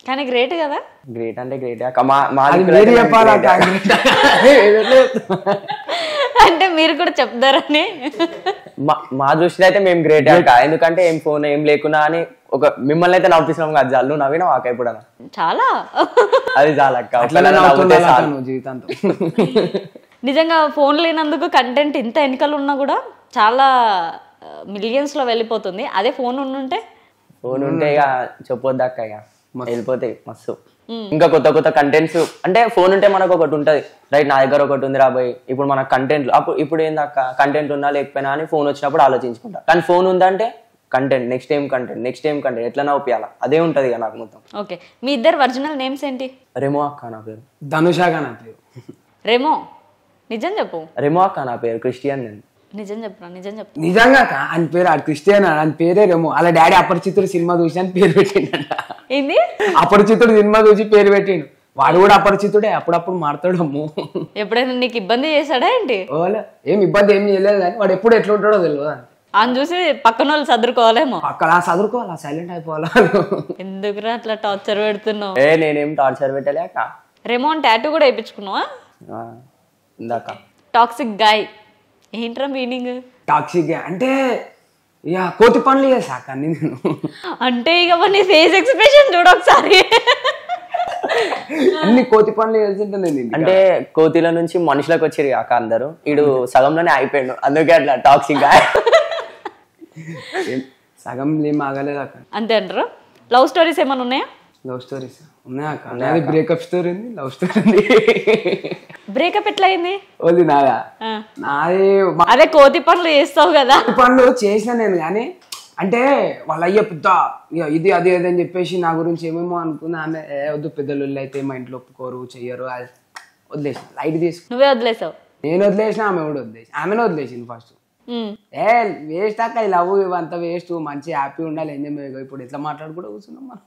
కానీ గ్రేట్ కదా. గ్రేట్ అంటే గ్రేట్ అంటే మీరు కూడా చెప్తారని మా దృష్టిలో అయితే మేము గ్రేట్ అక్క. ఎందుకంటే ఏం ఫోన్ ఏం లేకున్నా అని ఒక మిమ్మల్ని అయితే నవ్విస్తున్నాం కదా, జల్లు నవ్వినా వాక ఇప్పుడు చాలా అది చాలా అక్క. జీవితాంతం నిజంగా ఫోన్ లేనందుకు కంటెంట్ ఇంత వెనకాల ఉన్నా కూడా చాలా మిలియన్స్ లో వెళ్ళిపోతుంది. అదే ఫోన్ ఉంటే ఇక చెప్పొద్దు అక్క, ఇక వెళ్ళిపోతాయి మస్తు. ఇంకా కొత్త కొత్త కంటెంట్స్ అంటే ఫోన్ ఉంటే మనకు ఒకటి ఉంటది, రైట్ నా దగ్గర ఒకటి ఉంది రాబోయ్ ఇప్పుడు మన కంటెంట్ ఇప్పుడు ఏందక్క కంటెంట్ ఉన్నా లేకపోయినా అని ఫోన్ వచ్చినప్పుడు ఆలోచించుకుంటా. కానీ ఫోన్ ఉందంటే కంటెంట్ నెక్స్ట్ టైం కంటెంట్ ఎట్లా నవ్వుపియాలా అదే ఉంటది ఇక నాకు మొత్తం. ఓకే, మీ ఇద్దరు ఒరిజినల్ నేమ్స్ ఏంటి? రెమో అక్క నా పేరు. ధనుషాగా నా పేరు. రెమో నిజం చెప్పు. రెమో అక్క నా పేరు, క్రిస్టియన్ నేను. నిజం చెప్పరా? నిజం చెప్పు. నిజంగా ఆయన పేరు క్రిస్టియన్, ఆయన పేరే రెమో. అలా డాడీ అపరిచితుడు సినిమా చూసి అని పేరు పెట్టిండ. ఏంది అపరిచితుడు సినిమా చూసి పేరు పెట్టిండు. వాడు కూడా అపరిచితుడే, అప్పుడప్పుడు మారుతాడు. అమ్ము ఎప్పుడైనా నీకు ఇబ్బంది చేశాడా ఏంటి? ఏం ఇబ్బంది ఏం చేయలేదు, కానీ వాడు ఎప్పుడు ఎట్లా ఉంటాడో తెలియదు. అని చూసి పక్కన వాళ్ళు చదువుకోవాలేమో. అక్కడ చదువుకోవాలా, సైలెంట్ అయిపోవాలా. ఎందుకురా అట్లా టార్చర్ పెడుతున్నావు? నేనేం టార్చర్ పెట్టలే అక్క. రెమో టాటూ కూడా వేయించుకున్నావా? ఇందాక టాక్సిక్ గాయ్ ఏంట్రా మీనింగ్? టాక్సిక్ అంటే ఇక కోతి పనులు చేసాక నేను అంటే ఇక నీ ఫేస్ ఎక్స్ప్రెషన్ చూడ ఒకసారి. అన్ని కోతి పనులు చేస్తుంటే నేను అంటే కోతిల నుంచి మనుషులకు వచ్చారు అక్క అందరూ. వీడు సగంలోనే అయిపోయాడు, అందుకే అట్లా టాక్సిక్ గా. సగం ఏం ఆగలేదు అక్క. అంతే అంటారు. లవ్ స్టోరీస్ ఏమైనా ఉన్నాయా? లవ్ స్టోరీస్ ఉన్నాయా అక్క? నాది బ్రేకప్ స్టోరీ ఉంది, లవ్ స్టోరీ ఉంది. బ్రేకప్ ఎట్లా అయింది? ఓన్లీ నాదా? నాది అదే కోతి పనులు చేస్తావు కదా. పనులు చేసిన నేను, కానీ అంటే వాళ్ళ అయ్యే పెద్ద ఇది అది అది అని చెప్పేసి నా గురించి ఏమేమో అనుకున్నా. ఆమె వద్దు పెద్దలు అయితే మా ఇంట్లో ఒప్పుకోరు చెయ్యరు, వదిలేసి లైట్ తీసుకు. నువ్వే వదిలేసావు? నేను వదిలేసిన, ఆమె కూడా వదిలేసి. ఆమెనే వదిలేసింది ఫస్ట్. వేస్ట్ అక్క, ఈ లవ్ ఇవంతా వేస్ట్, మంచి హ్యాపీ ఉండాలి, ఎంజాయ్. ఇప్పుడు ఎట్లా మాట్లాడుకుంటూ కూర్చున్నాం మనం.